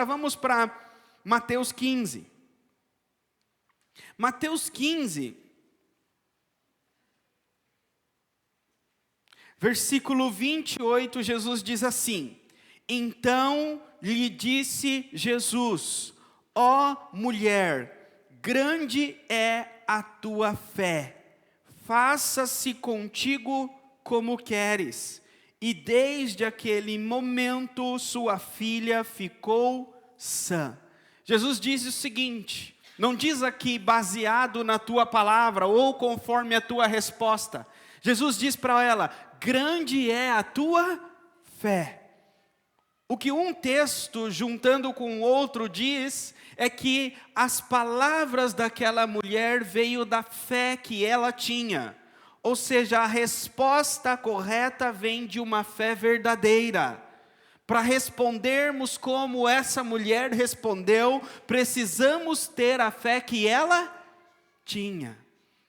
Vamos para Mateus 15. Mateus 15, versículo 28, Jesus diz assim: Então lhe disse Jesus: Ó mulher, grande é a tua fé, faça-se contigo como queres. E desde aquele momento sua filha ficou sã. Jesus diz o seguinte, não diz aqui baseado na tua palavra ou conforme a tua resposta. Jesus diz para ela: grande é a tua fé. O que um texto juntando com o outro diz é que as palavras daquela mulher veio da fé que ela tinha. Ou seja, a resposta correta vem de uma fé verdadeira. Para respondermos como essa mulher respondeu, precisamos ter a fé que ela tinha.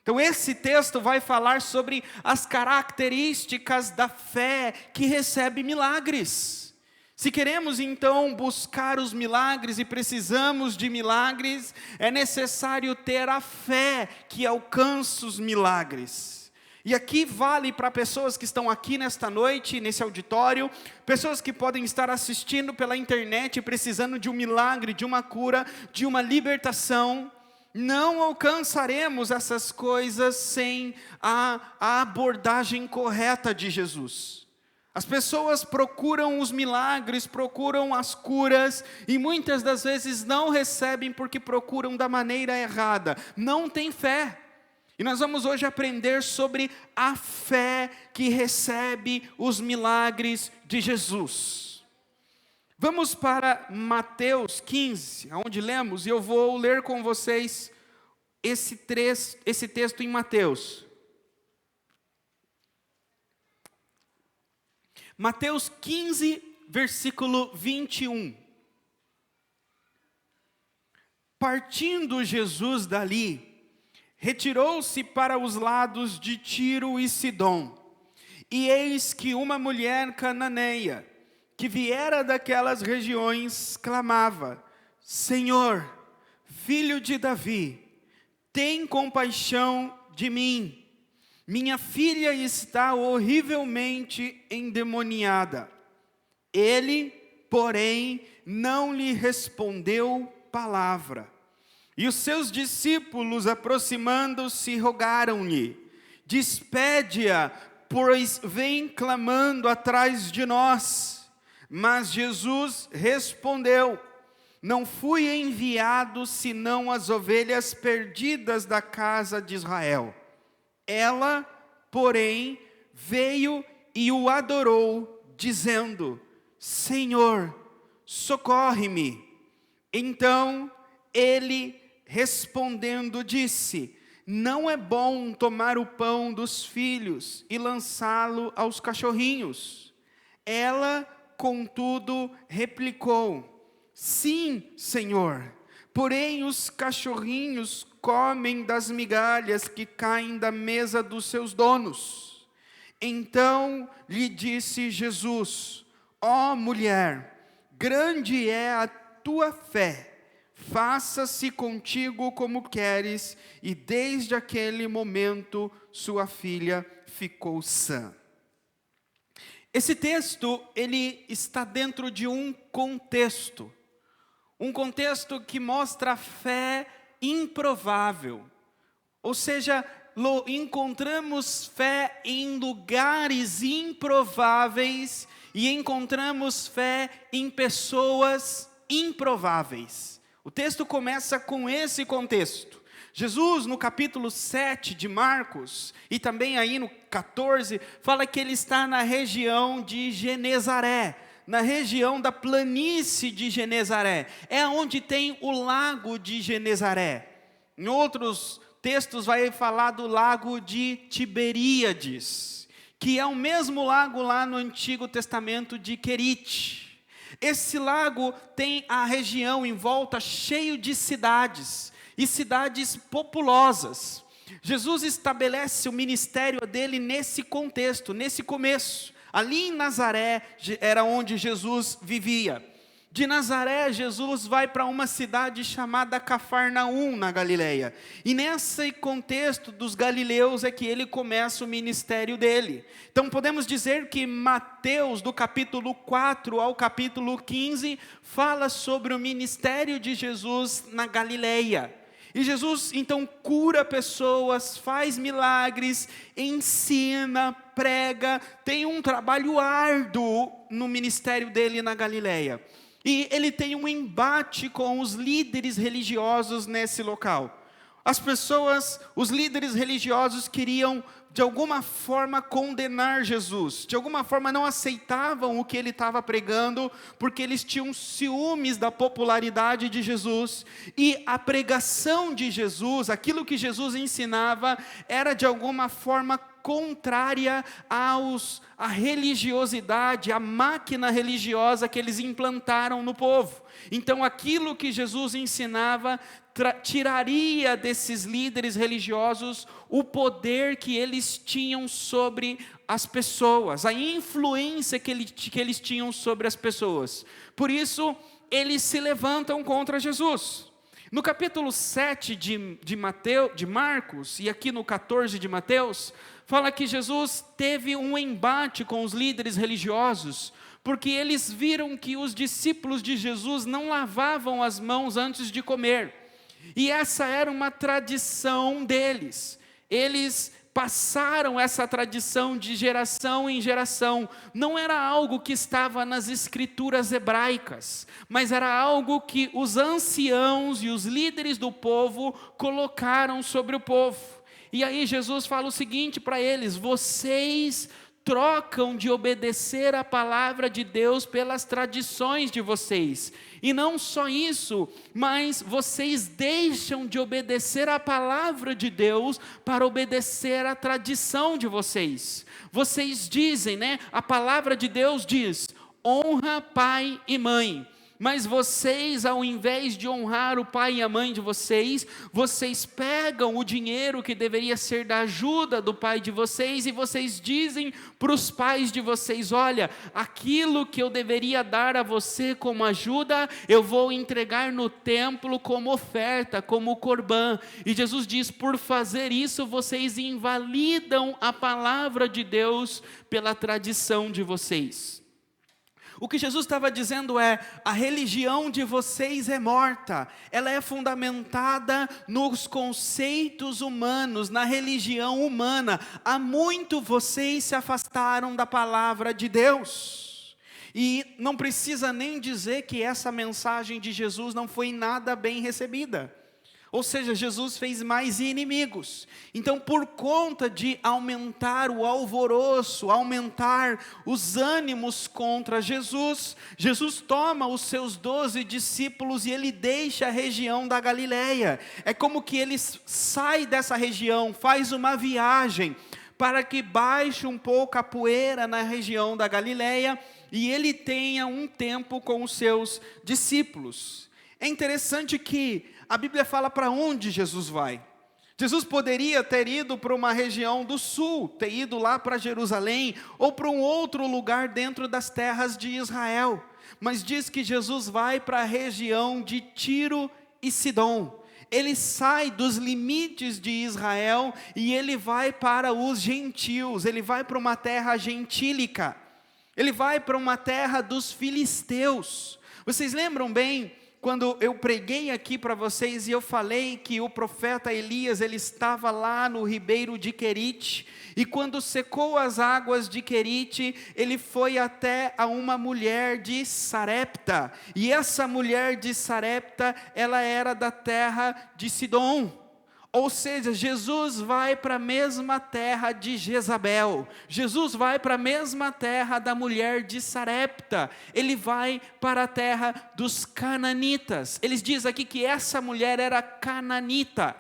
Então esse texto vai falar sobre as características da fé que recebe milagres. Se queremos então buscar os milagres e precisamos de milagres, é necessário ter a fé que alcança os milagres. E aqui vale para pessoas que estão aqui nesta noite, nesse auditório, pessoas que podem estar assistindo pela internet, precisando de um milagre, de uma cura, de uma libertação. Não alcançaremos essas coisas sem a abordagem correta de Jesus. As pessoas procuram os milagres, procuram as curas, e muitas das vezes não recebem porque procuram da maneira errada, não têm fé. E nós vamos hoje aprender sobre a fé que recebe os milagres de Jesus. Vamos para Mateus 15, onde lemos, e eu vou ler com vocês esse texto em Mateus. Mateus 15, versículo 21. Partindo Jesus dali, retirou-se para os lados de Tiro e Sidom. E eis que uma mulher cananeia, que viera daquelas regiões, clamava: Senhor, filho de Davi, tem compaixão de mim. Minha filha está horrivelmente endemoniada. Ele, porém, não lhe respondeu palavra. E os seus discípulos, aproximando-se, rogaram-lhe: despede-a, pois vem clamando atrás de nós. Mas Jesus respondeu: não fui enviado senão as ovelhas perdidas da casa de Israel. Ela, porém, veio e o adorou, dizendo: Senhor, socorre-me. Então ele, respondendo, disse: não é bom tomar o pão dos filhos e lançá-lo aos cachorrinhos. Ela, contudo, replicou: sim, Senhor, porém os cachorrinhos comem das migalhas que caem da mesa dos seus donos. Então lhe disse Jesus: ó mulher, grande é a tua fé, faça-se contigo como queres. E desde aquele momento sua filha ficou sã. Esse texto, ele está dentro de um contexto que mostra a fé improvável. Ou seja, encontramos fé em lugares improváveis e encontramos fé em pessoas improváveis. O texto começa com esse contexto. Jesus, no capítulo 7 de Marcos, e também aí no 14, fala que ele está na região de Genezaré, na região da planície de Genezaré. É onde tem o lago de Genezaré. Em outros textos vai falar do lago de Tiberíades, que é o mesmo lago lá no Antigo Testamento de Querite. Esse lago tem a região em volta cheio de cidades, e cidades populosas. Jesus estabelece o ministério dele nesse contexto, nesse começo. Ali em Nazaré era onde Jesus vivia. De Nazaré, Jesus vai para uma cidade chamada Cafarnaum, na Galileia. E nesse contexto dos galileus é que ele começa o ministério dele. Então podemos dizer que Mateus, do capítulo 4 ao capítulo 15, fala sobre o ministério de Jesus na Galileia. E Jesus então cura pessoas, faz milagres, ensina, prega, tem um trabalho árduo no ministério dele na Galileia. E ele tem um embate com os líderes religiosos nesse local. As pessoas, os líderes religiosos queriam de alguma forma condenar Jesus, de alguma forma não aceitavam o que ele estava pregando, porque eles tinham ciúmes da popularidade de Jesus, e a pregação de Jesus, aquilo que Jesus ensinava, era de alguma forma contrária à religiosidade, à máquina religiosa que eles implantaram no povo. Então aquilo que Jesus ensinava tiraria desses líderes religiosos o poder que eles tinham sobre as pessoas, a influência que eles tinham sobre as pessoas. Por isso, eles se levantam contra Jesus. No capítulo 7 de Marcos, e aqui no 14 de Mateus, fala que Jesus teve um embate com os líderes religiosos, porque eles viram que os discípulos de Jesus não lavavam as mãos antes de comer. E essa era uma tradição deles. Eles passaram essa tradição de geração em geração. Não era algo que estava nas escrituras hebraicas, mas era algo que os anciãos e os líderes do povo colocaram sobre o povo. E aí Jesus fala o seguinte para eles: vocês trocam de obedecer a palavra de Deus pelas tradições de vocês. E não só isso, mas vocês deixam de obedecer a palavra de Deus para obedecer a tradição de vocês. Vocês dizem, a palavra de Deus diz: honra pai e mãe. Mas vocês, ao invés de honrar o pai e a mãe de vocês, vocês pegam o dinheiro que deveria ser da ajuda do pai de vocês, e vocês dizem para os pais de vocês: olha, aquilo que eu deveria dar a você como ajuda, eu vou entregar no templo como oferta, como corbã. E Jesus diz: por fazer isso, vocês invalidam a palavra de Deus pela tradição de vocês. O que Jesus estava dizendo é: a religião de vocês é morta, ela é fundamentada nos conceitos humanos, na religião humana. Há muito vocês se afastaram da palavra de Deus. E não precisa nem dizer que essa mensagem de Jesus não foi nada bem recebida. Ou seja, Jesus fez mais inimigos. Então, por conta de aumentar o alvoroço, aumentar os ânimos contra Jesus, Jesus toma os seus 12 discípulos e ele deixa a região da Galileia. É como que ele sai dessa região, faz uma viagem, para que baixe um pouco a poeira na região da Galileia, e ele tenha um tempo com os seus discípulos. É interessante que a Bíblia fala para onde Jesus vai. Jesus poderia ter ido para uma região do sul, ter ido lá para Jerusalém, ou para um outro lugar dentro das terras de Israel. Mas diz que Jesus vai para a região de Tiro e Sidom. Ele sai dos limites de Israel e ele vai para os gentios, ele vai para uma terra gentílica. Ele vai para uma terra dos filisteus. Vocês lembram bem quando eu preguei aqui para vocês e eu falei que o profeta Elias, ele estava lá no ribeiro de Querite, e quando secou as águas de Querite, ele foi até a uma mulher de Sarepta, e essa mulher de Sarepta, ela era da terra de Sidom. Ou seja, Jesus vai para a mesma terra de Jezabel, Jesus vai para a mesma terra da mulher de Sarepta, ele vai para a terra dos cananitas. Eles dizem aqui que essa mulher era cananita.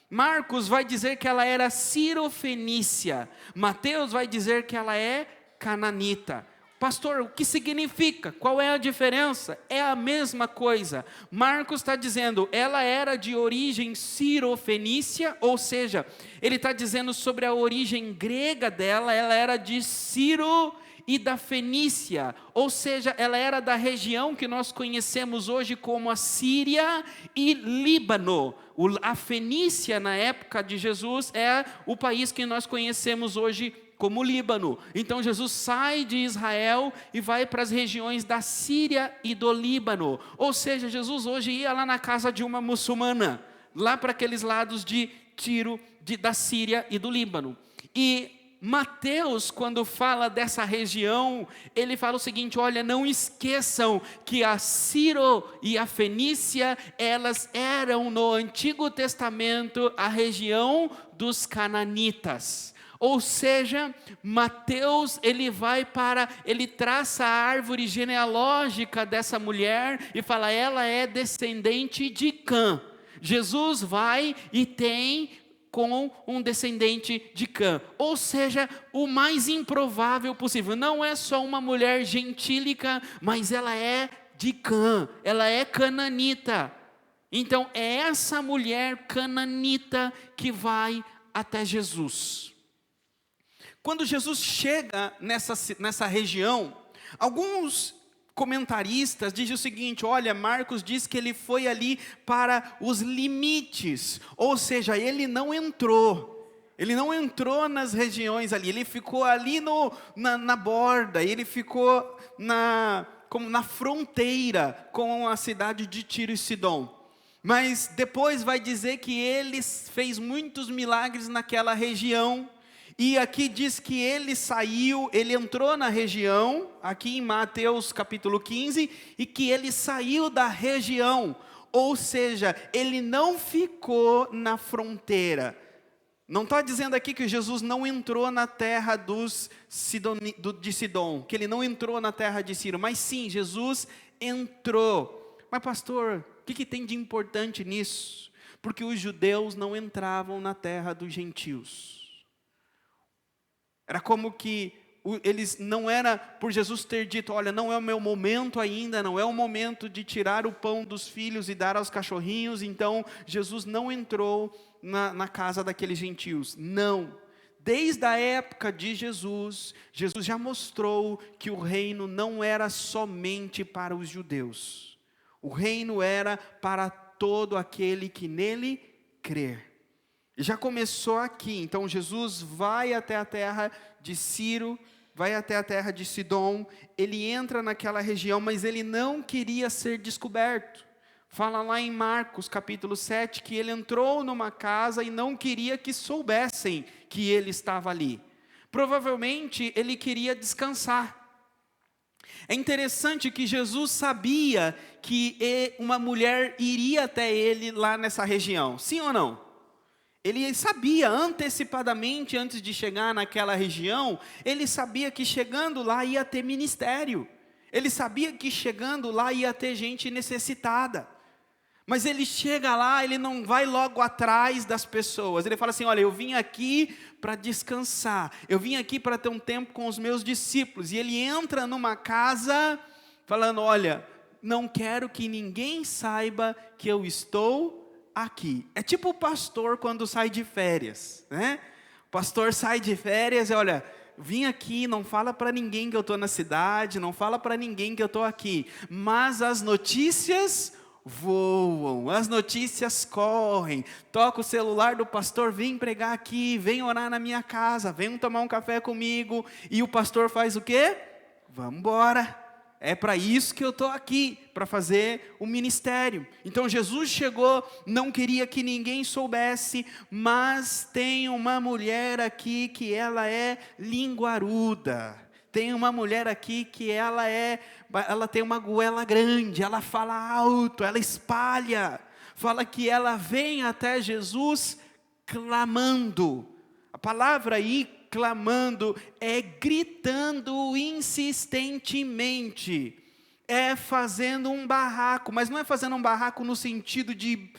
Marcos vai dizer que ela era sirofenícia, Mateus vai dizer que ela é cananita. Pastor, o que significa? Qual é a diferença? É a mesma coisa. Marcos está dizendo, ela era de origem sirofenícia, ou seja, ele está dizendo sobre a origem grega dela, ela era de Ciro e da Fenícia, ou seja, ela era da região que nós conhecemos hoje como a Síria e Líbano. A Fenícia, na época de Jesus, é o país que nós conhecemos hoje como Líbano. Então Jesus sai de Israel e vai para as regiões da Síria e do Líbano. Ou seja, Jesus hoje ia lá na casa de uma muçulmana, lá para aqueles lados de Tiro, da Síria e do Líbano. E Mateus, quando fala dessa região, ele fala o seguinte: olha, não esqueçam que a Ciro e a Fenícia, elas eram no Antigo Testamento a região dos cananitas. Ou seja, Mateus, ele traça a árvore genealógica dessa mulher e fala, ela é descendente de Cã. Jesus vai e tem com um descendente de Cã, ou seja, o mais improvável possível. Não é só uma mulher gentílica, mas ela é de Cã, ela é cananita. Então é essa mulher cananita que vai até Jesus. Quando Jesus chega nessa região, alguns comentaristas dizem o seguinte: olha, Marcos diz que ele foi ali para os limites, ou seja, ele não entrou nas regiões ali, ele ficou ali na borda, ele ficou como na fronteira com a cidade de Tiro e Sidom. Mas depois vai dizer que ele fez muitos milagres naquela região. E aqui diz que ele entrou na região, aqui em Mateus capítulo 15, e que ele saiu da região, ou seja, ele não ficou na fronteira. Não está dizendo aqui que Jesus não entrou na terra de Sidom, que ele não entrou na terra de Ciro, mas sim, Jesus entrou. Mas pastor, o que tem de importante nisso? Porque os judeus não entravam na terra dos gentios. Era como que eles não era por Jesus ter dito, olha, não é o meu momento ainda, não é o momento de tirar o pão dos filhos e dar aos cachorrinhos, então Jesus não entrou na casa daqueles gentios. Não. Desde a época de Jesus, Jesus já mostrou que o reino não era somente para os judeus. O reino era para todo aquele que nele crer. Já começou aqui, então Jesus vai até a terra de Ciro, vai até a terra de Sidom, ele entra naquela região, mas ele não queria ser descoberto. Fala lá em Marcos capítulo 7, que ele entrou numa casa e não queria que soubessem que ele estava ali. Provavelmente ele queria descansar. É interessante que Jesus sabia que uma mulher iria até ele lá nessa região, sim ou não? Ele sabia antecipadamente, antes de chegar naquela região, ele sabia que chegando lá ia ter ministério. Ele sabia que chegando lá ia ter gente necessitada. Mas ele chega lá, ele não vai logo atrás das pessoas. Ele fala assim, olha, eu vim aqui para descansar. Eu vim aqui para ter um tempo com os meus discípulos. E ele entra numa casa falando, olha, não quero que ninguém saiba que eu estou aqui. É tipo o pastor quando sai de férias, né? O pastor sai de férias e olha, vim aqui, não fala para ninguém que eu estou na cidade, não fala para ninguém que eu estou aqui, mas as notícias voam, as notícias correm, toca o celular do pastor, vem pregar aqui, vem orar na minha casa, vem tomar um café comigo, e o pastor faz o quê? Vamos embora. É para isso que eu estou aqui, para fazer o ministério. Então Jesus chegou, não queria que ninguém soubesse, mas tem uma mulher aqui que ela é linguaruda. Tem uma mulher aqui que ela tem uma goela grande, ela fala alto, ela espalha. Fala que ela vem até Jesus clamando. A palavra aí, clamando, é gritando insistentemente, é fazendo um barraco, mas não é fazendo um barraco no sentido de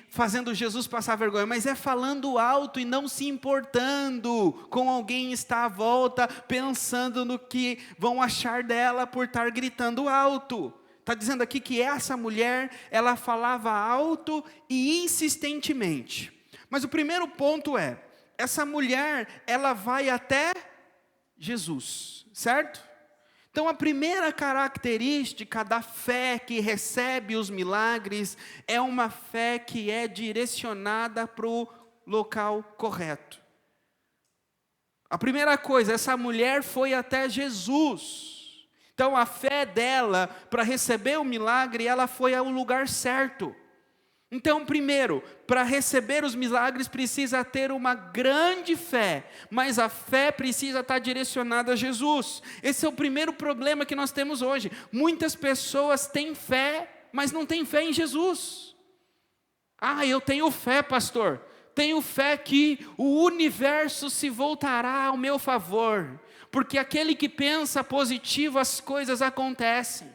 fazendo Jesus passar vergonha, mas é falando alto e não se importando com alguém está à volta, pensando no que vão achar dela por estar gritando alto. Está dizendo aqui que essa mulher, ela falava alto e insistentemente. Mas o primeiro ponto é, essa mulher, ela vai até Jesus, certo? Então a primeira característica da fé que recebe os milagres é uma fé que é direcionada para o local correto. A primeira coisa, essa mulher foi até Jesus. Então a fé dela para receber o milagre, ela foi ao lugar certo. Então, primeiro, para receber os milagres precisa ter uma grande fé, mas a fé precisa estar direcionada a Jesus. Esse é o primeiro problema que nós temos hoje. Muitas pessoas têm fé, mas não têm fé em Jesus. Ah, eu tenho fé, pastor. Tenho fé que o universo se voltará ao meu favor, porque aquele que pensa positivo, as coisas acontecem.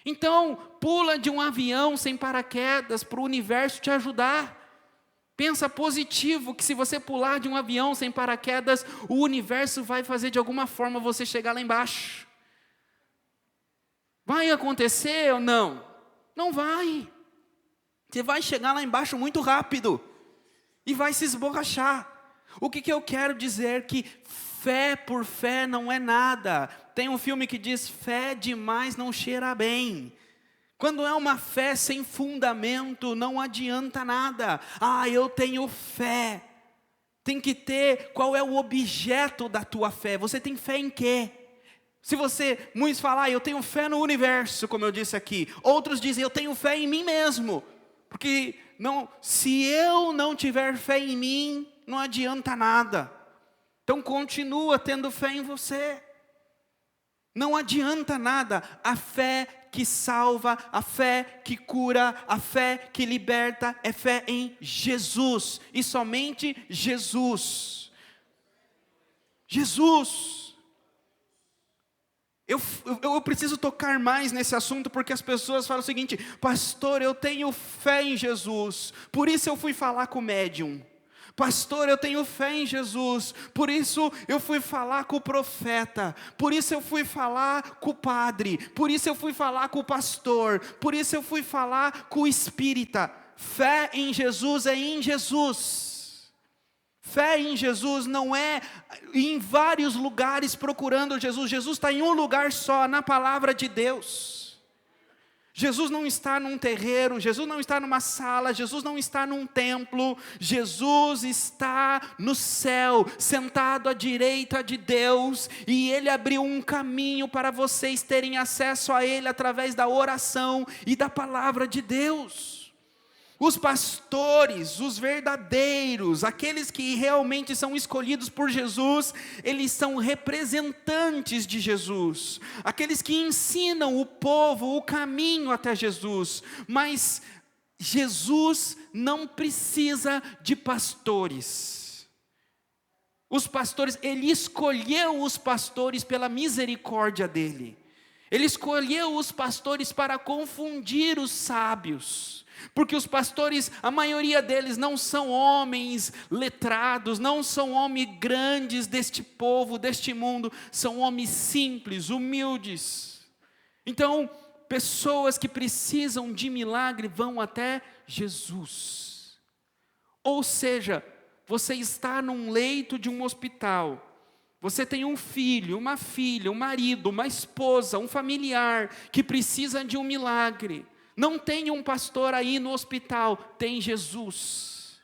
Então, pula de um avião sem paraquedas para o universo te ajudar. Pensa positivo, que se você pular de um avião sem paraquedas, o universo vai fazer de alguma forma você chegar lá embaixo. Vai acontecer ou não? Não vai. Você vai chegar lá embaixo muito rápido e vai se esborrachar. O que eu quero dizer? Que fé por fé não é nada. Tem um filme que diz, fé demais não cheira bem. Quando é uma fé sem fundamento, não adianta nada. Ah, eu tenho fé. Tem que ter qual é o objeto da tua fé. Você tem fé em quê? Se você, muitos falam, eu tenho fé no universo, como eu disse aqui. Outros dizem, eu tenho fé em mim mesmo. Porque se eu não tiver fé em mim, não adianta nada. Então continua tendo fé em você. Não adianta nada. A fé que salva, a fé que cura, a fé que liberta, é fé em Jesus. E somente Jesus. Jesus. Eu preciso tocar mais nesse assunto, porque as pessoas falam o seguinte, pastor, eu tenho fé em Jesus, por isso eu fui falar com o médium. Pastor, eu tenho fé em Jesus, por isso eu fui falar com o profeta, por isso eu fui falar com o padre, por isso eu fui falar com o pastor, por isso eu fui falar com o espírita. Fé em Jesus é em Jesus. Fé em Jesus não é em vários lugares procurando Jesus. Jesus está em um lugar só, na palavra de Deus. Jesus não está num terreiro, Jesus não está numa sala, Jesus não está num templo, Jesus está no céu, sentado à direita de Deus, e Ele abriu um caminho para vocês terem acesso a Ele através da oração e da palavra de Deus. Os pastores, os verdadeiros, aqueles que realmente são escolhidos por Jesus, eles são representantes de Jesus. Aqueles que ensinam o povo o caminho até Jesus. Mas Jesus não precisa de pastores. Os pastores, Ele escolheu os pastores pela misericórdia dEle. Ele escolheu os pastores para confundir os sábios. Porque os pastores, a maioria deles não são homens letrados, não são homens grandes deste povo, deste mundo, são homens simples, humildes. Então, pessoas que precisam de milagre vão até Jesus. Ou seja, você está num leito de um hospital, você tem um filho, uma filha, um marido, uma esposa, um familiar que precisa de um milagre. Não tem um pastor aí no hospital, tem Jesus.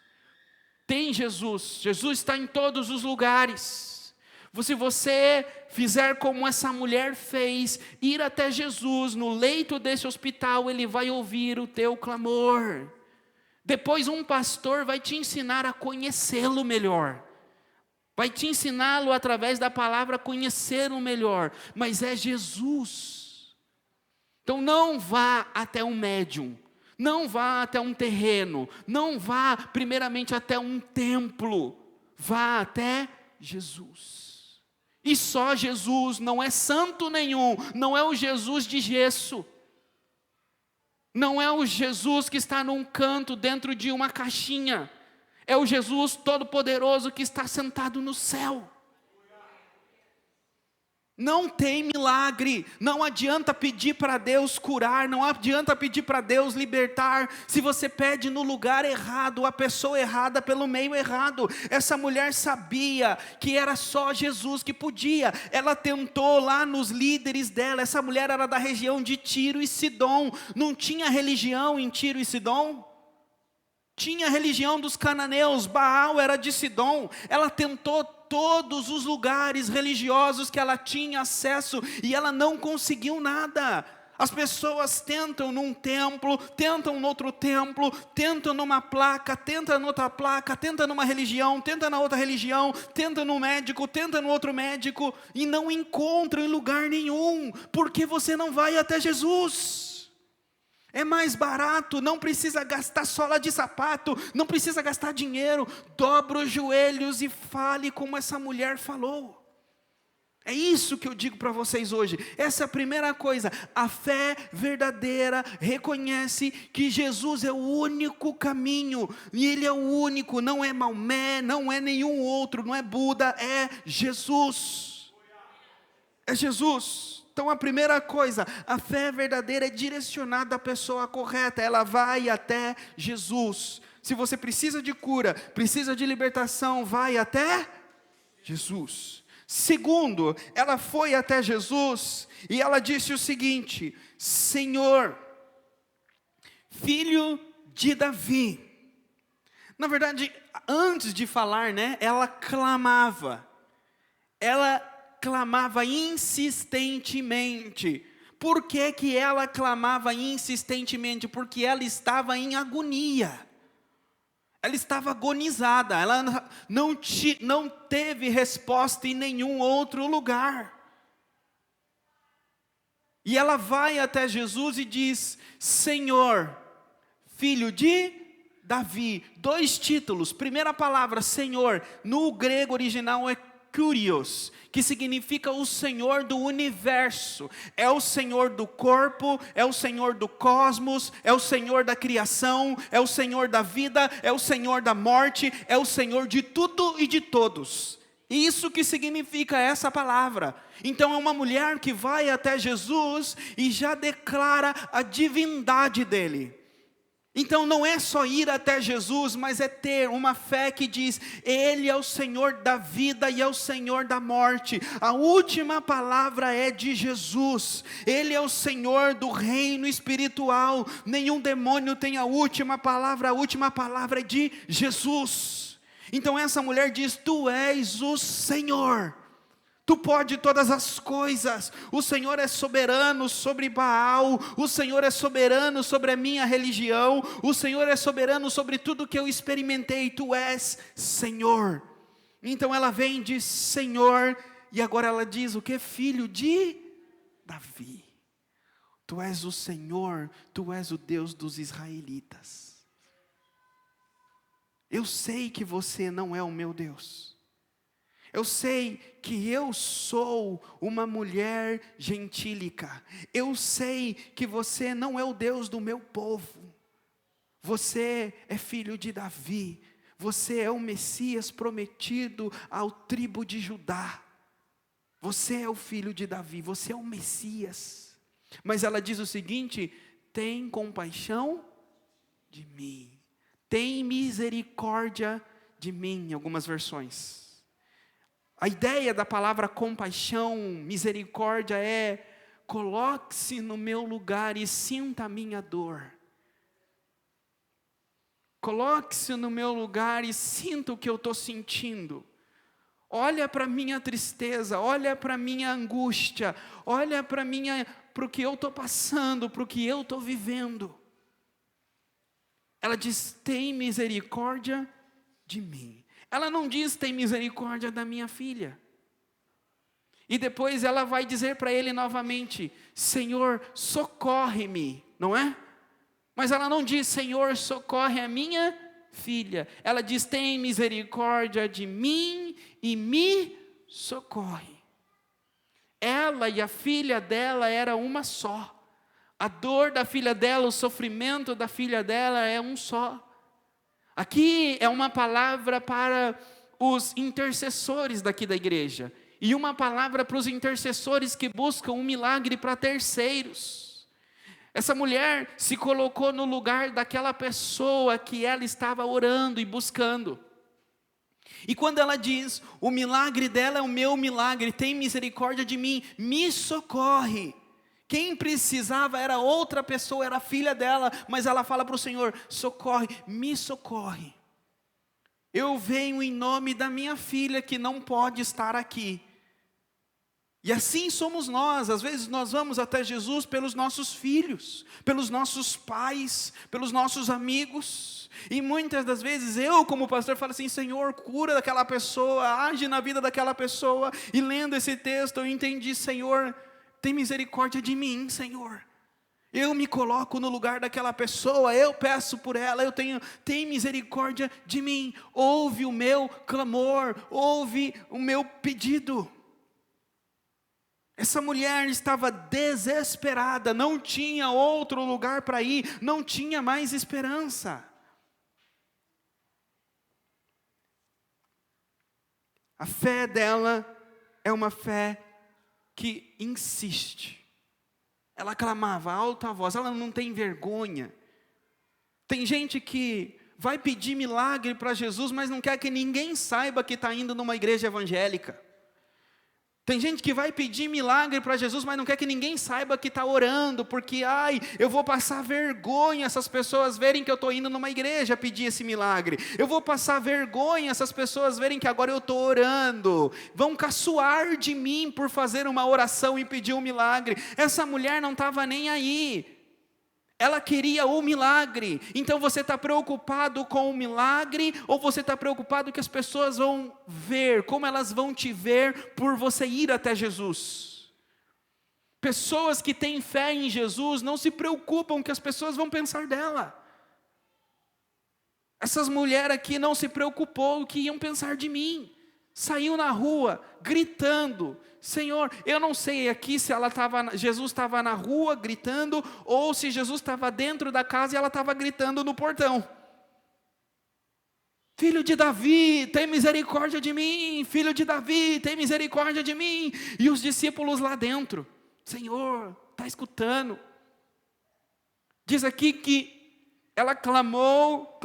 Tem Jesus. Jesus está em todos os lugares. Se você fizer como essa mulher fez, ir até Jesus no leito desse hospital, Ele vai ouvir o teu clamor. Depois um pastor vai te ensinar a conhecê-lo melhor. Vai te ensiná-lo através da palavra a conhecê-lo melhor. Mas é Jesus. Então não vá até um médium, não vá até um terreno, não vá primeiramente até um templo, vá até Jesus. E só Jesus, não é santo nenhum, não é o Jesus de gesso, não é o Jesus que está num canto dentro de uma caixinha, é o Jesus todo-poderoso que está sentado no céu. Não tem milagre, não adianta pedir para Deus curar, não adianta pedir para Deus libertar, se você pede no lugar errado, a pessoa errada, pelo meio errado. Essa mulher sabia que era só Jesus que podia, ela tentou lá nos líderes dela. Essa mulher era da região de Tiro e Sidom. Não tinha religião em Tiro e Sidom? Tinha a religião dos cananeus, Baal era de Sidom. Ela tentou todos os lugares religiosos que ela tinha acesso e ela não conseguiu nada. As pessoas tentam num templo, tentam no outro templo, tentam numa placa, tentam noutra placa, tentam numa religião, tentam na outra religião, tentam no médico, tentam no outro médico e não encontram em lugar nenhum, porque você não vai até Jesus. É mais barato, não precisa gastar sola de sapato, não precisa gastar dinheiro. Dobra os joelhos e fale como essa mulher falou. É isso que eu digo para vocês hoje. Essa é a primeira coisa. A fé verdadeira reconhece que Jesus é o único caminho. E Ele é o único, não é Maomé, não é nenhum outro, não é Buda, é Jesus. É Jesus. Então a primeira coisa, a fé verdadeira é direcionada à pessoa correta, ela vai até Jesus. Se você precisa de cura, precisa de libertação, vai até Jesus. Segundo, ela foi até Jesus e ela disse o seguinte: Senhor, filho de Davi. Na verdade, antes de falar, ela clamava. Ela clamava insistentemente. Por que ela clamava insistentemente? Porque ela estava em agonia. Ela estava agonizada. Ela não teve resposta em nenhum outro lugar. E ela vai até Jesus e diz: Senhor, filho de Davi. 2 títulos. Primeira palavra, Senhor, no grego original é Kyrios, que significa o Senhor do universo. É o Senhor do corpo, é o Senhor do cosmos, é o Senhor da criação, é o Senhor da vida, é o Senhor da morte, é o Senhor de tudo e de todos. Isso que significa essa palavra. Então é uma mulher que vai até Jesus e já declara a divindade dele. Então não é só ir até Jesus, mas é ter uma fé que diz: Ele é o Senhor da vida e é o Senhor da morte. A última palavra é de Jesus. Ele é o Senhor do reino espiritual. Nenhum demônio tem a última palavra é de Jesus. Então essa mulher diz: Tu és o Senhor. Tu pode todas as coisas. O Senhor é soberano sobre Baal. O Senhor é soberano sobre a minha religião. O Senhor é soberano sobre tudo que eu experimentei. Tu és Senhor. Então ela vem e diz: Senhor. E agora ela diz o que? Filho de Davi. Tu és o Senhor. Tu és o Deus dos israelitas. Eu sei que você não é o meu Deus. Eu sei que eu sou uma mulher gentílica. Eu sei que você não é o Deus do meu povo. Você é filho de Davi. Você é o Messias prometido ao tribo de Judá. Você é o filho de Davi. Você é o Messias. Mas ela diz o seguinte: tem compaixão de mim. Tem misericórdia de mim, em algumas versões. A ideia da palavra compaixão, misericórdia é: coloque-se no meu lugar e sinta a minha dor. Coloque-se no meu lugar e sinta o que eu estou sentindo. Olha para a minha tristeza, olha para a minha angústia, olha para o que eu estou passando, para o que eu estou vivendo. Ela diz: tem misericórdia de mim. Ela não diz: tem misericórdia da minha filha. E depois ela vai dizer para ele novamente: Senhor, socorre-me, não é? Mas ela não diz: Senhor, socorre a minha filha. Ela diz: tem misericórdia de mim e me socorre. Ela e a filha dela era uma só. A dor da filha dela, o sofrimento da filha dela é um só. Aqui é uma palavra para os intercessores daqui da igreja. E uma palavra para os intercessores que buscam um milagre para terceiros. Essa mulher se colocou no lugar daquela pessoa que ela estava orando e buscando. E quando ela diz, o milagre dela é o meu milagre, tem misericórdia de mim, me socorre. Quem precisava era outra pessoa, era a filha dela, mas ela fala para o Senhor, socorre, me socorre. Eu venho em nome da minha filha que não pode estar aqui. E assim somos nós, às vezes nós vamos até Jesus pelos nossos filhos, pelos nossos pais, pelos nossos amigos. E muitas das vezes eu como pastor falo assim, Senhor, cura daquela pessoa, age na vida daquela pessoa. E lendo esse texto eu entendi, Senhor, tem misericórdia de mim, Senhor. Eu me coloco no lugar daquela pessoa, eu peço por ela, tem misericórdia de mim. Ouve o meu clamor, ouve o meu pedido. Essa mulher estava desesperada, não tinha outro lugar para ir, não tinha mais esperança. A fé dela é uma fé que insiste. Ela clamava a alta voz, ela não tem vergonha. Tem gente que vai pedir milagre para Jesus, mas não quer que ninguém saiba que está indo numa igreja evangélica. Tem gente que vai pedir milagre para Jesus, mas não quer que ninguém saiba que está orando, porque, eu vou passar vergonha essas pessoas verem que eu estou indo numa igreja pedir esse milagre. Eu vou passar vergonha essas pessoas verem que agora eu estou orando. Vão caçoar de mim por fazer uma oração e pedir um milagre. Essa mulher não estava nem aí. Ela queria o milagre. Então você está preocupado com o milagre, ou você está preocupado que as pessoas vão ver, como elas vão te ver por você ir até Jesus? Pessoas que têm fé em Jesus não se preocupam que as pessoas vão pensar dela. Essas mulheres aqui não se preocupou o que iam pensar de mim. Saiu na rua, gritando, Senhor, eu não sei aqui se Jesus estava na rua gritando, ou se Jesus estava dentro da casa e ela estava gritando no portão. Filho de Davi, tem misericórdia de mim, filho de Davi, tem misericórdia de mim. E os discípulos lá dentro, Senhor, está escutando. Diz aqui que ela clamou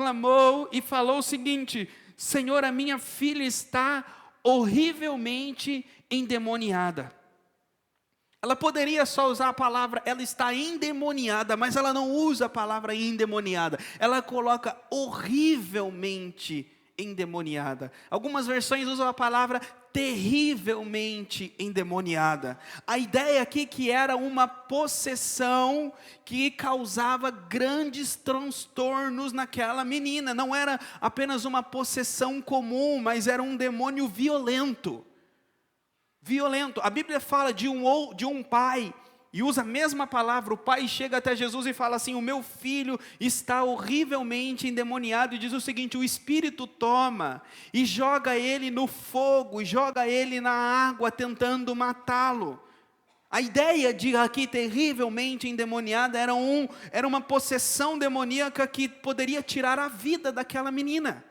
e falou o seguinte, Senhor, a minha filha está horrivelmente endemoniada. Ela poderia só usar a palavra, ela está endemoniada, mas ela não usa a palavra endemoniada. Ela coloca horrivelmente endemoniada. Algumas versões usam a palavra terrivelmente endemoniada. A ideia aqui que era uma possessão que causava grandes transtornos naquela menina. Não era apenas uma possessão comum, mas era um demônio violento. Violento. A Bíblia fala de um pai, e usa a mesma palavra. O pai chega até Jesus e fala assim, o meu filho está horrivelmente endemoniado, e diz o seguinte, o Espírito toma, e joga ele no fogo, e joga ele na água, tentando matá-lo. A ideia de aqui terrivelmente endemoniada era uma possessão demoníaca que poderia tirar a vida daquela menina.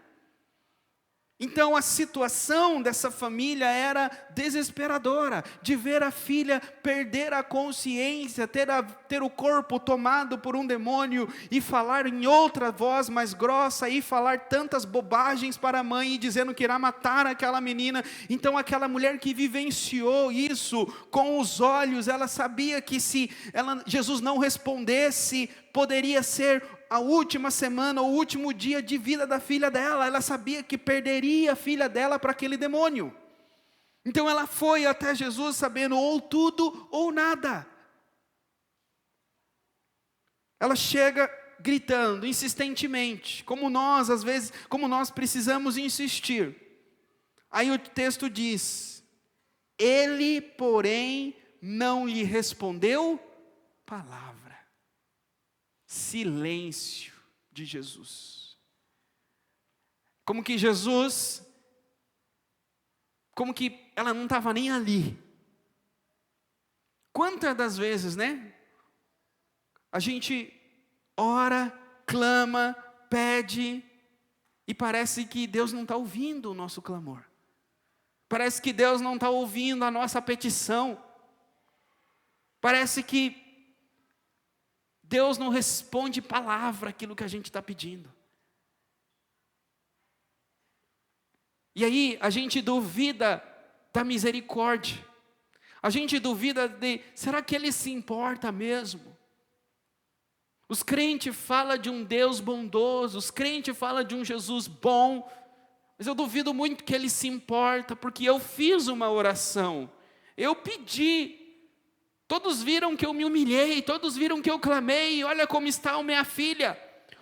Então a situação dessa família era desesperadora, de ver a filha perder a consciência, ter o corpo tomado por um demônio, e falar em outra voz mais grossa, e falar tantas bobagens para a mãe, e dizendo que irá matar aquela menina. Então aquela mulher que vivenciou isso com os olhos, ela sabia que se Jesus não respondesse, poderia ser a última semana, o último dia de vida da filha dela. Ela sabia que perderia a filha dela para aquele demônio. Então ela foi até Jesus sabendo ou tudo ou nada. Ela chega gritando insistentemente, como nós às vezes, como nós precisamos insistir. Aí o texto diz, ele porém não lhe respondeu palavra. Silêncio de Jesus. Como que ela não estava nem ali. Quantas das vezes, né? A gente ora, clama, pede, e parece que Deus não está ouvindo o nosso clamor. Parece que Deus não está ouvindo a nossa petição. Parece que Deus não responde palavra aquilo que a gente está pedindo. E aí a gente duvida da misericórdia. A gente duvida será que Ele se importa mesmo? Os crentes falam de um Deus bondoso, os crentes falam de um Jesus bom, mas eu duvido muito que Ele se importa, porque eu fiz uma oração, eu pedi, todos viram que eu me humilhei, todos viram que eu clamei, olha como está a minha filha,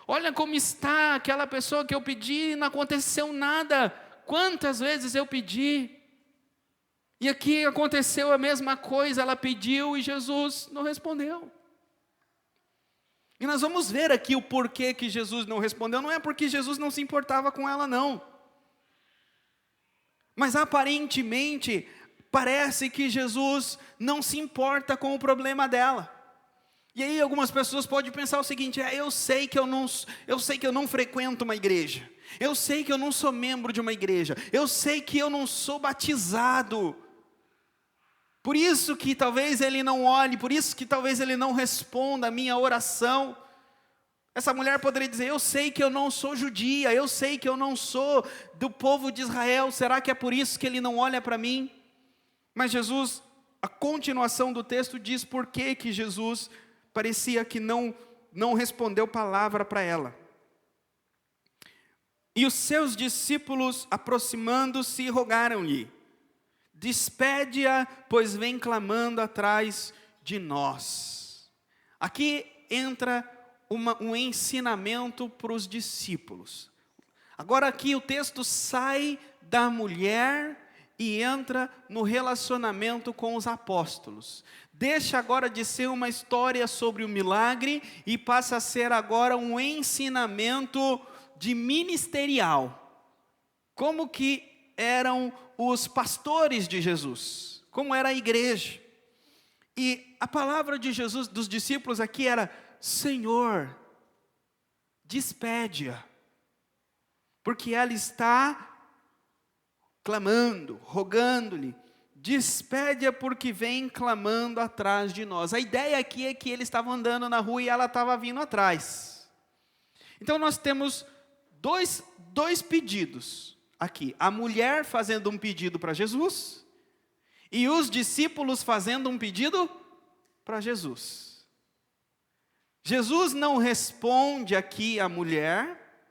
olha como está aquela pessoa que eu pedi e não aconteceu nada, quantas vezes eu pedi, e aqui aconteceu a mesma coisa, ela pediu e Jesus não respondeu. E nós vamos ver aqui o porquê que Jesus não respondeu. Não é porque Jesus não se importava com ela, não. Mas aparentemente, parece que Jesus não se importa com o problema dela. E aí algumas pessoas podem pensar o seguinte, eu sei que eu não frequento uma igreja. Eu sei que eu não sou membro de uma igreja. Eu sei que eu não sou batizado. Por isso que talvez Ele não olhe, por isso que talvez Ele não responda a minha oração. Essa mulher poderia dizer, eu sei que eu não sou judia, eu sei que eu não sou do povo de Israel, será que é por isso que Ele não olha para mim? Mas Jesus, a continuação do texto diz por que Jesus parecia que não respondeu palavra para ela. E os seus discípulos, aproximando-se, rogaram-lhe, despede-a, pois vem clamando atrás de nós. Aqui entra um ensinamento para os discípulos. Agora aqui o texto sai da mulher e entra no relacionamento com os apóstolos. Deixa agora de ser uma história sobre o milagre e passa a ser agora um ensinamento de ministerial. Como que eram os pastores de Jesus, como era a igreja. E a palavra de Jesus, dos discípulos aqui era, Senhor, despede-a, porque ela está clamando, rogando-lhe, despede-a porque vem clamando atrás de nós. A ideia aqui é que ele estava andando na rua e ela estava vindo atrás. Então nós temos dois pedidos aqui, a mulher fazendo um pedido para Jesus, e os discípulos fazendo um pedido para Jesus. Jesus não responde aqui à mulher,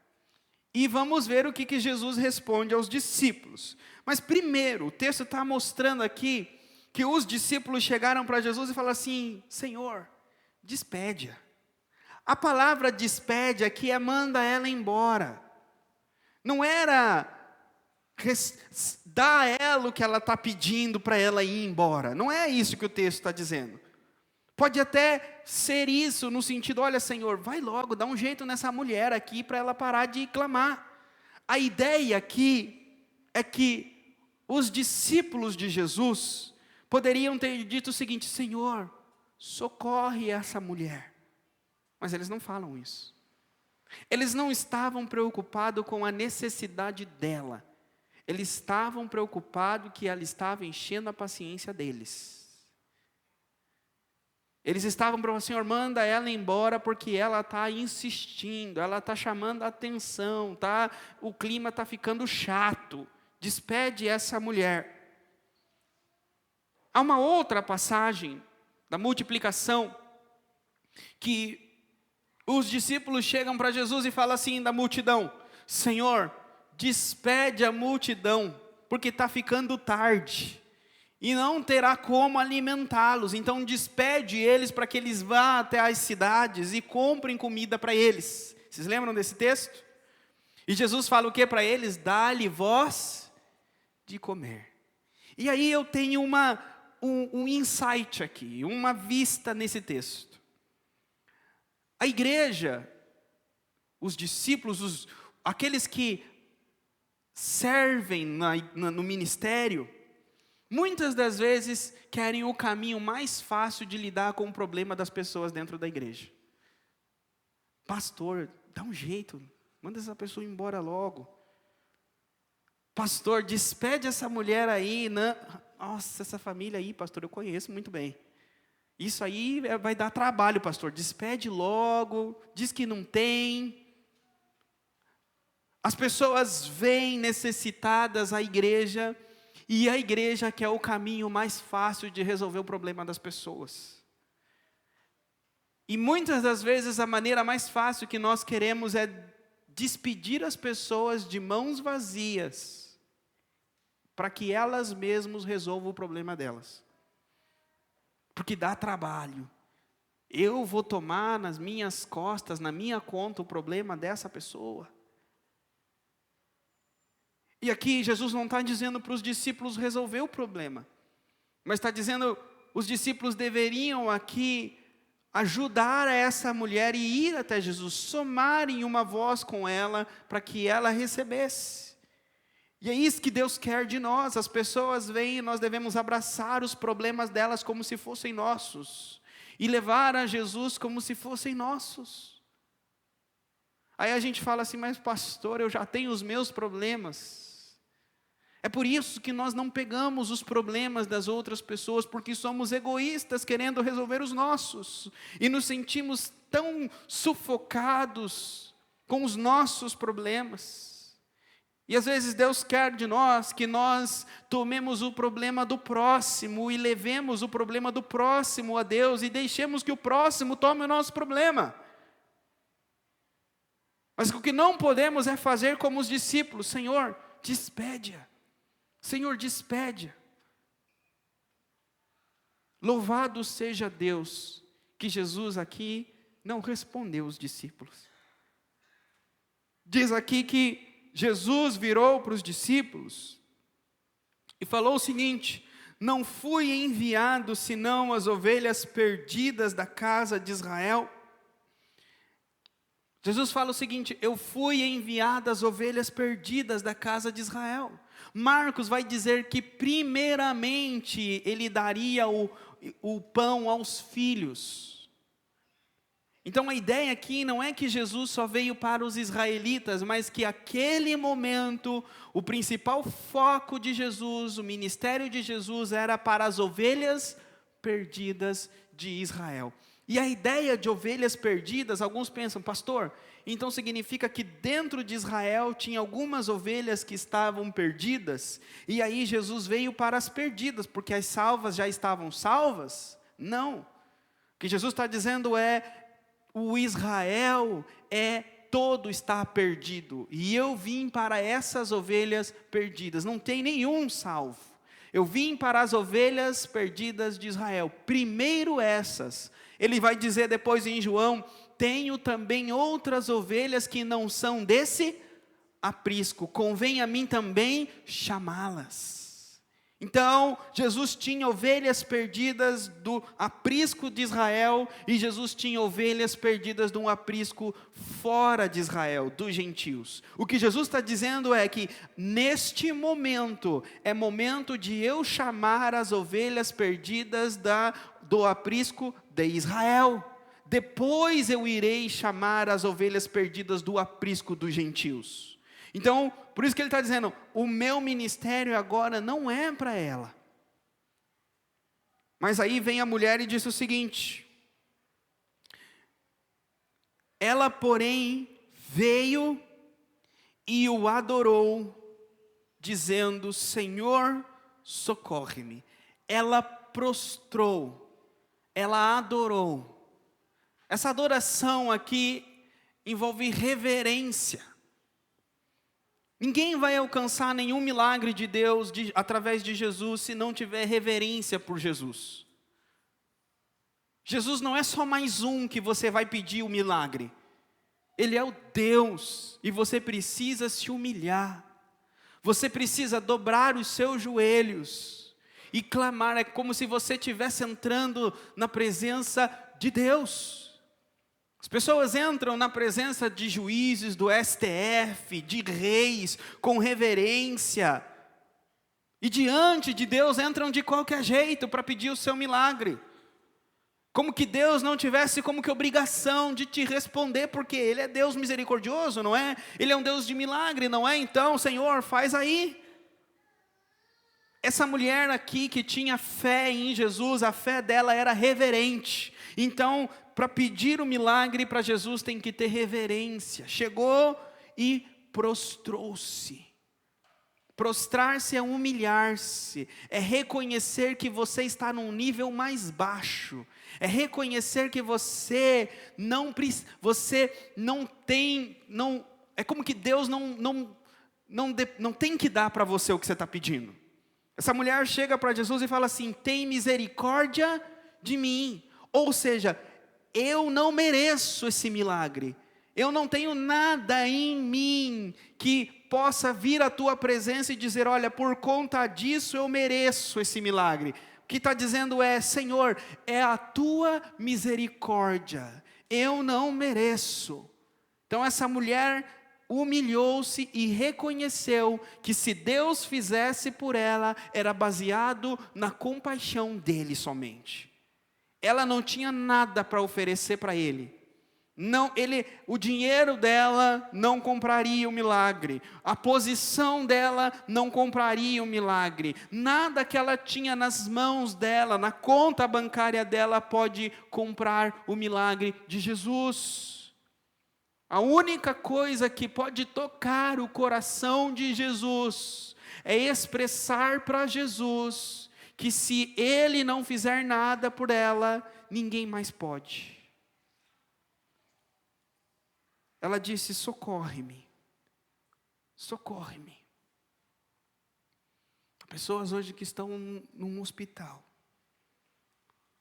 e vamos ver o que Jesus responde aos discípulos. Mas primeiro, o texto está mostrando aqui, que os discípulos chegaram para Jesus e falaram assim, Senhor, despede-a. A palavra despede aqui é manda ela embora. Não era dá a ela o que ela está pedindo para ela ir embora. Não é isso que o texto está dizendo. Pode até ser isso, no sentido, olha Senhor, vai logo, dá um jeito nessa mulher aqui para ela parar de clamar. A ideia aqui é que os discípulos de Jesus poderiam ter dito o seguinte, Senhor, socorre essa mulher. Mas eles não falam isso. Eles não estavam preocupados com a necessidade dela. Eles estavam preocupados que ela estava enchendo a paciência deles. Eles estavam para o Senhor, manda ela embora porque ela está insistindo, ela está chamando a atenção, o clima está ficando chato, despede essa mulher. Há uma outra passagem da multiplicação, que os discípulos chegam para Jesus e falam assim da multidão, Senhor, despede a multidão, porque está ficando tarde, e não terá como alimentá-los, então despede eles para que eles vá até as cidades e comprem comida para eles. Vocês lembram desse texto? E Jesus fala o que para eles? Dá-lhe voz de comer. E aí eu tenho um insight aqui, uma vista nesse texto. A igreja, os discípulos, aqueles que servem no ministério, muitas das vezes querem o caminho mais fácil de lidar com o problema das pessoas dentro da igreja. Pastor, dá um jeito, manda essa pessoa embora logo. Pastor, despede essa mulher aí, né? Nossa, essa família aí, pastor, eu conheço muito bem. Isso aí vai dar trabalho, pastor. Despede logo, diz que não tem. As pessoas vêm necessitadas à igreja, e a igreja quer o caminho mais fácil de resolver o problema das pessoas. E muitas das vezes a maneira mais fácil que nós queremos é despedir as pessoas de mãos vazias, para que elas mesmas resolvam o problema delas. Porque dá trabalho. Eu vou tomar nas minhas costas, na minha conta, o problema dessa pessoa. E aqui Jesus não está dizendo para os discípulos resolver o problema, mas está dizendo os discípulos deveriam aqui ajudar essa mulher e ir até Jesus, somarem uma voz com ela para que ela recebesse. E é isso que Deus quer de nós. As pessoas vêm e nós devemos abraçar os problemas delas como se fossem nossos, e levar a Jesus como se fossem nossos. Aí a gente fala assim, mas pastor, eu já tenho os meus problemas. É por isso que nós não pegamos os problemas das outras pessoas, porque somos egoístas querendo resolver os nossos, e nos sentimos tão sufocados com os nossos problemas. E às vezes Deus quer de nós que nós tomemos o problema do próximo e levemos o problema do próximo a Deus e deixemos que o próximo tome o nosso problema. Mas o que não podemos é fazer como os discípulos: Senhor, despede-a. Senhor, despede-a. Louvado seja Deus, que Jesus aqui não respondeu os discípulos. Diz aqui que Jesus virou para os discípulos e falou o seguinte: não fui enviado senão as ovelhas perdidas da casa de Israel. Jesus fala o seguinte: eu fui enviado às ovelhas perdidas da casa de Israel. Marcos vai dizer que primeiramente ele daria o pão aos filhos. Então a ideia aqui não é que Jesus só veio para os israelitas, mas que aquele momento, o principal foco de Jesus, o ministério de Jesus era para as ovelhas perdidas de Israel. E a ideia de ovelhas perdidas, alguns pensam, pastor, então significa que dentro de Israel tinha algumas ovelhas que estavam perdidas, e aí Jesus veio para as perdidas, porque as salvas já estavam salvas? Não. O que Jesus está dizendo é, o Israel todo está perdido, e eu vim para essas ovelhas perdidas, não tem nenhum salvo. Eu vim para as ovelhas perdidas de Israel, primeiro essas. Ele vai dizer depois em João, tenho também outras ovelhas que não são desse aprisco, convém a mim também chamá-las. Então, Jesus tinha ovelhas perdidas do aprisco de Israel, e Jesus tinha ovelhas perdidas de um aprisco fora de Israel, dos gentios. O que Jesus está dizendo é que, neste momento, é momento de eu chamar as ovelhas perdidas do aprisco de Israel. Depois eu irei chamar as ovelhas perdidas do aprisco dos gentios. Então, por isso que ele está dizendo, o meu ministério agora não é para ela. Mas aí vem a mulher e disse o seguinte: ela, porém, veio e o adorou, dizendo, Senhor, socorre-me. Ela prostrou, ela adorou. Essa adoração aqui envolve reverência. Ninguém vai alcançar nenhum milagre de Deus através de Jesus se não tiver reverência por Jesus. Jesus não é só mais um que você vai pedir o milagre. Ele é o Deus e você precisa se humilhar. Você precisa dobrar os seus joelhos e clamar. É como se você estivesse entrando na presença de Deus. As pessoas entram na presença de juízes, do STF, de reis, com reverência. E diante de Deus entram de qualquer jeito para pedir o seu milagre. Como que Deus não tivesse como que obrigação de te responder, porque Ele é Deus misericordioso, não é? Ele é um Deus de milagre, não é? Então, Senhor, faz aí. Essa mulher aqui que tinha fé em Jesus, a fé dela era reverente. Então, para pedir o milagre para Jesus tem que ter reverência. Chegou e prostrou-se. Prostrar-se é humilhar-se, é reconhecer que você está num nível mais baixo, é reconhecer que você não tem, é como que Deus não tem que dar para você o que você está pedindo. Essa mulher chega para Jesus e fala assim: tem misericórdia de mim. Ou seja, eu não mereço esse milagre. Eu não tenho nada em mim que possa vir à tua presença e dizer: olha, por conta disso eu mereço esse milagre. O que está dizendo é: Senhor, é a tua misericórdia. Eu não mereço. Então essa mulher humilhou-se e reconheceu que se Deus fizesse por ela, era baseado na compaixão dele somente. Ela não tinha nada para oferecer para ele. Não, o dinheiro dela não compraria o milagre, a posição dela não compraria o milagre, nada que ela tinha nas mãos dela, na conta bancária dela, pode comprar o milagre de Jesus. A única coisa que pode tocar o coração de Jesus é expressar para Jesus que se ele não fizer nada por ela, ninguém mais pode. Ela disse: socorre-me, socorre-me. Pessoas hoje que estão num hospital,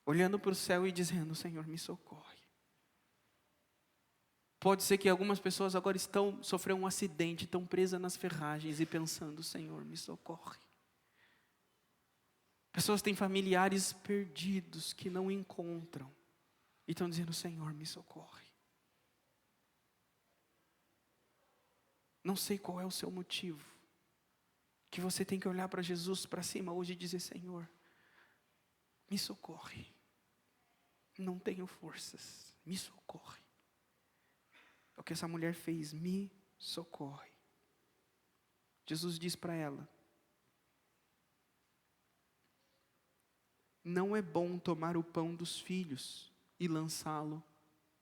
olhando para o céu e dizendo: Senhor, me socorre. Pode ser que algumas pessoas agora sofreram um acidente, estão presas nas ferragens e pensando: Senhor, me socorre. Pessoas têm familiares perdidos que não encontram e estão dizendo: Senhor, me socorre. Não sei qual é o seu motivo, que você tem que olhar para Jesus para cima hoje e dizer: Senhor, me socorre. Não tenho forças, me socorre. É o que essa mulher fez: me socorre. Jesus diz para ela: não é bom tomar o pão dos filhos e lançá-lo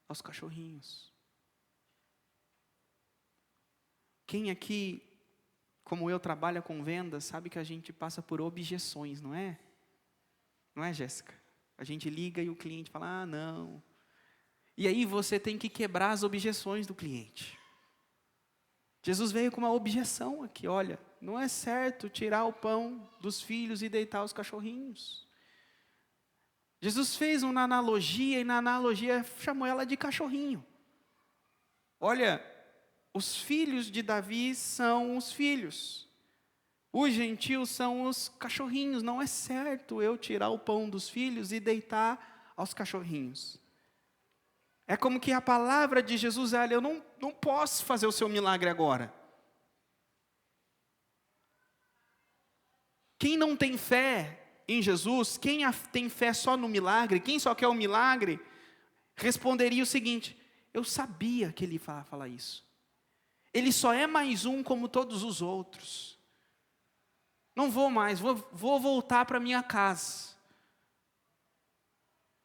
aos cachorrinhos. Quem aqui, como eu, trabalha com vendas, sabe que a gente passa por objeções, não é? Não é, Jéssica? A gente liga e o cliente fala: ah, não. E aí você tem que quebrar as objeções do cliente. Jesus veio com uma objeção aqui: olha, não é certo tirar o pão dos filhos e deitar os cachorrinhos. Jesus fez uma analogia e na analogia chamou ela de cachorrinho. Olha, os filhos de Davi são os filhos. Os gentios são os cachorrinhos. Não é certo eu tirar o pão dos filhos e deitar aos cachorrinhos. É como que a palavra de Jesus: olha, eu não posso fazer o seu milagre agora. Quem não tem fé em Jesus, quem tem fé só no milagre, quem só quer o milagre, responderia o seguinte: eu sabia que ele ia falar isso. Ele só é mais um como todos os outros. Não vou mais, vou voltar para minha casa.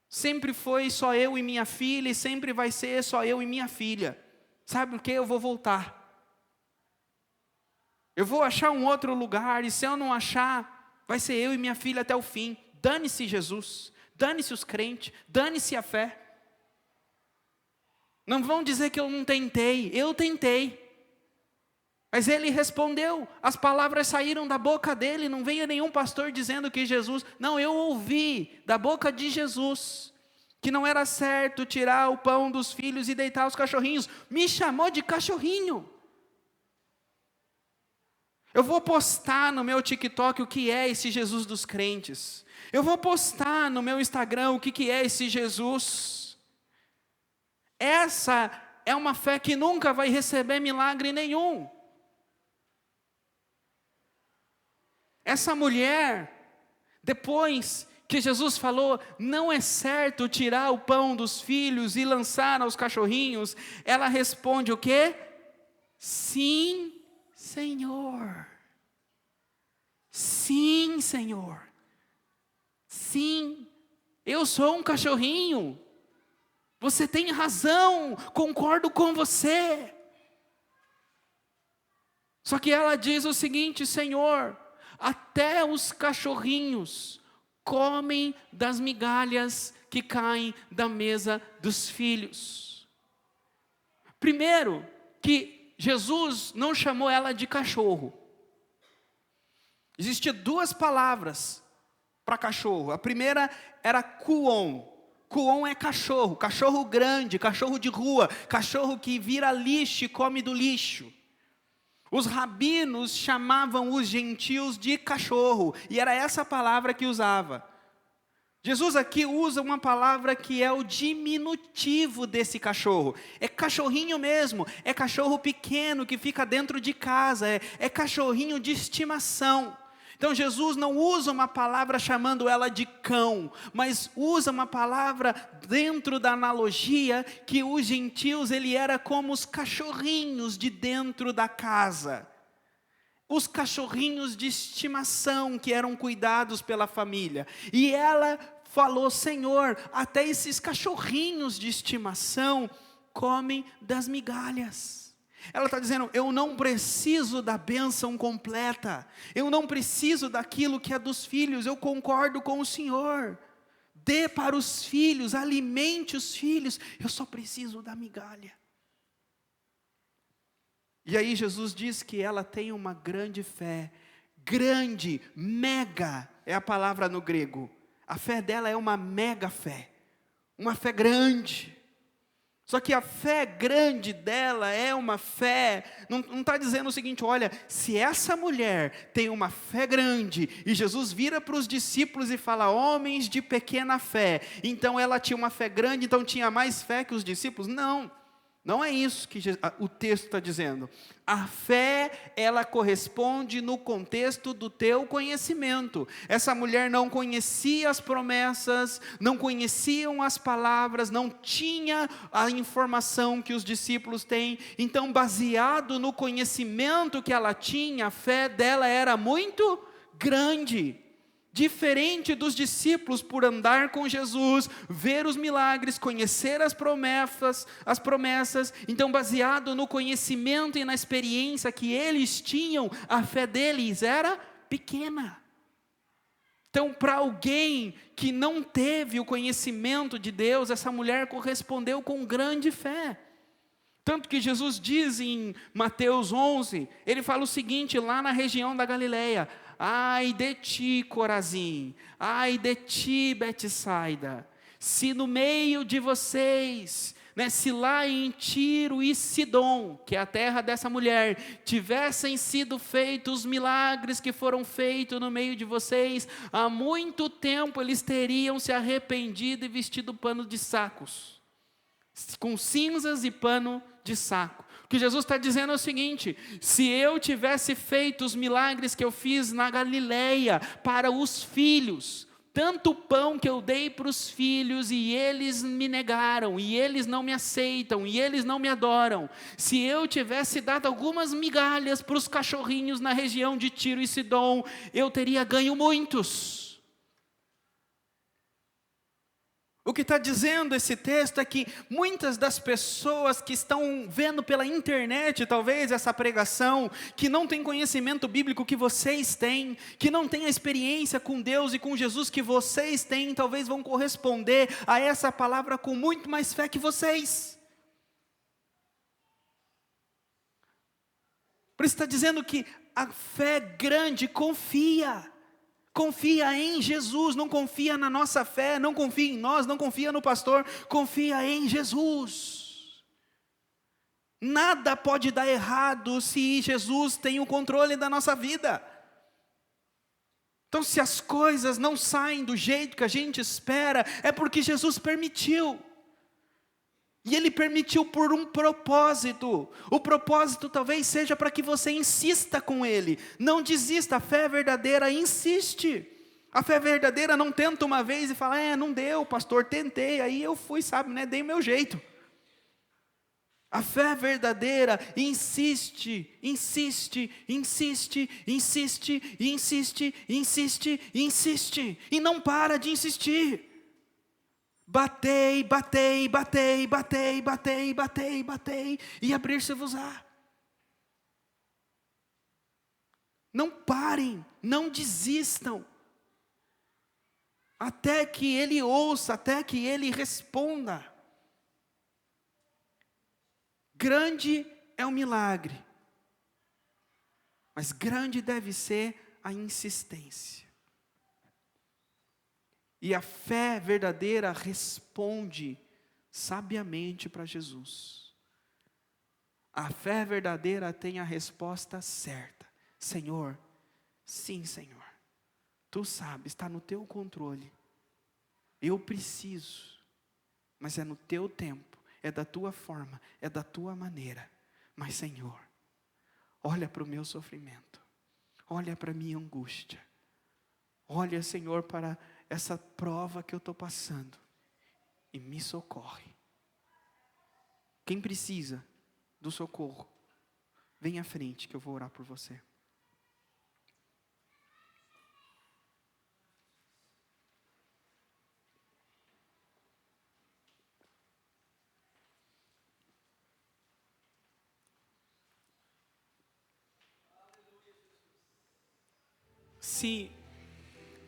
Sempre foi só eu e minha filha, e sempre vai ser só eu e minha filha. Sabe o que? Eu vou voltar. Eu vou achar um outro lugar, e se eu não achar, vai ser eu e minha filha até o fim. Dane-se Jesus, dane-se os crentes, dane-se a fé. Não vão dizer que eu não tentei, eu tentei. Mas ele respondeu, as palavras saíram da boca dele, não veio nenhum pastor dizendo que Jesus... Não, eu ouvi da boca de Jesus que não era certo tirar o pão dos filhos e deitar os cachorrinhos. Me chamou de cachorrinho. Eu vou postar no meu TikTok o que é esse Jesus dos crentes. Eu vou postar no meu Instagram o que é esse Jesus. Essa é uma fé que nunca vai receber milagre nenhum. Essa mulher, depois que Jesus falou: não é certo tirar o pão dos filhos e lançar aos cachorrinhos, ela responde o quê? Sim, Senhor. Sim, Senhor. Sim, eu sou um cachorrinho. Você tem razão, concordo com você. Só que ela diz o seguinte: Senhor, até os cachorrinhos comem das migalhas que caem da mesa dos filhos. Primeiro, que Jesus não chamou ela de cachorro. Existiam duas palavras para cachorro. A primeira era kuon. Kuon é cachorro, cachorro grande, cachorro de rua, cachorro que vira lixo e come do lixo. Os rabinos chamavam os gentios de cachorro, e era essa palavra que usava. Jesus aqui usa uma palavra que é o diminutivo desse cachorro. É cachorrinho mesmo, é cachorro pequeno que fica dentro de casa, é cachorrinho de estimação. Então Jesus não usa uma palavra chamando ela de cão, mas usa uma palavra dentro da analogia que os gentios, ele era como os cachorrinhos de dentro da casa. Os cachorrinhos de estimação que eram cuidados pela família. E ela falou: Senhor, até esses cachorrinhos de estimação comem das migalhas. Ela está dizendo: eu não preciso da bênção completa, eu não preciso daquilo que é dos filhos, eu concordo com o Senhor. Dê para os filhos, alimente os filhos, eu só preciso da migalha. E aí Jesus diz que ela tem uma grande fé, grande, mega, é a palavra no grego. A fé dela é uma mega fé, uma fé grande. Só que a fé grande dela é uma fé, não está dizendo o seguinte: olha, se essa mulher tem uma fé grande, e Jesus vira para os discípulos e fala: homens de pequena fé, então ela tinha uma fé grande, então tinha mais fé que os discípulos. Não é isso que o texto está dizendo. A fé, ela corresponde no contexto do teu conhecimento. Essa mulher não conhecia as promessas, não conheciam as palavras, não tinha a informação que os discípulos têm. Então, baseado no conhecimento que ela tinha, a fé dela era muito grande. Diferente dos discípulos, por andar com Jesus, ver os milagres, conhecer as promessas, então baseado no conhecimento e na experiência que eles tinham, a fé deles era pequena. Então, para alguém que não teve o conhecimento de Deus, essa mulher correspondeu com grande fé. Tanto que Jesus diz em Mateus 11, ele fala o seguinte, lá na região da Galileia: ai de ti, Corazim, ai de ti, Betsaida, se no meio de vocês, se lá em Tiro e Sidom, que é a terra dessa mulher, tivessem sido feitos os milagres que foram feitos no meio de vocês, há muito tempo eles teriam se arrependido e vestido pano de sacos, com cinzas e pano de saco. O que Jesus está dizendo é o seguinte: se eu tivesse feito os milagres que eu fiz na Galileia para os filhos, tanto pão que eu dei para os filhos e eles me negaram, e eles não me aceitam, e eles não me adoram, se eu tivesse dado algumas migalhas para os cachorrinhos na região de Tiro e Sidom, eu teria ganho muitos. O que está dizendo esse texto é que muitas das pessoas que estão vendo pela internet, talvez, essa pregação, que não tem conhecimento bíblico que vocês têm, que não tem a experiência com Deus e com Jesus que vocês têm, talvez vão corresponder a essa palavra com muito mais fé que vocês. Por isso está dizendo que a fé grande confia em Jesus, não confia na nossa fé, não confia em nós, não confia no pastor, confia em Jesus. Nada pode dar errado se Jesus tem o controle da nossa vida. Então, se as coisas não saem do jeito que a gente espera, é porque Jesus permitiu. E Ele permitiu por um propósito. O propósito talvez seja para que você insista com Ele. Não desista, a fé verdadeira insiste. A fé verdadeira não tenta uma vez e fala: não deu, pastor, tentei, aí eu fui, dei o meu jeito. A fé verdadeira insiste, insiste, insiste, insiste, insiste, insiste, insiste, e não para de insistir. Batei, batei, batei, batei, batei, batei, batei, e abrir-se-vos-á. Não parem, não desistam, até que Ele ouça, até que Ele responda. Grande é o milagre, mas grande deve ser a insistência. E a fé verdadeira responde sabiamente para Jesus. A fé verdadeira tem a resposta certa. Senhor, sim, Senhor, Tu sabes, está no Teu controle. Eu preciso, mas é no Teu tempo, é da Tua forma, é da Tua maneira. Mas Senhor, olha para o meu sofrimento, olha para a minha angústia, olha, Senhor, para essa prova que eu estou passando, e me socorre. Quem precisa do socorro, vem à frente que eu vou orar por você.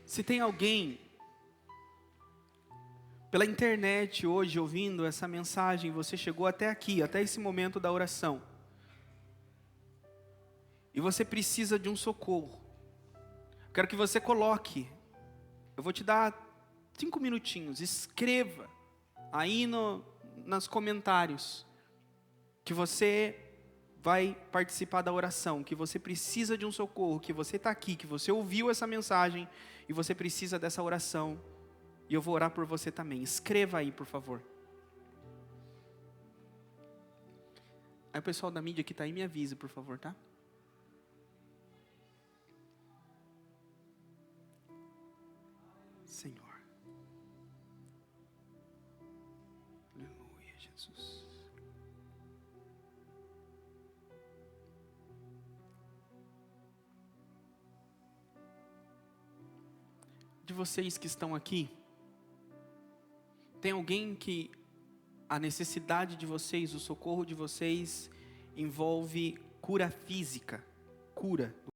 Se tem alguém pela internet hoje ouvindo essa mensagem, você chegou até aqui, até esse momento da oração, e você precisa de um socorro, quero que você coloque, eu vou te dar 5 minutinhos, escreva aí nos comentários, que você vai participar da oração, que você precisa de um socorro, que você está aqui, que você ouviu essa mensagem, e você precisa dessa oração, e eu vou orar por você também. Escreva aí, por favor. Aí o pessoal da mídia que está aí, me avisa, por favor, tá? Senhor. Aleluia, Jesus. De vocês que estão aqui, tem alguém que a necessidade de vocês, o socorro de vocês, envolve cura física, cura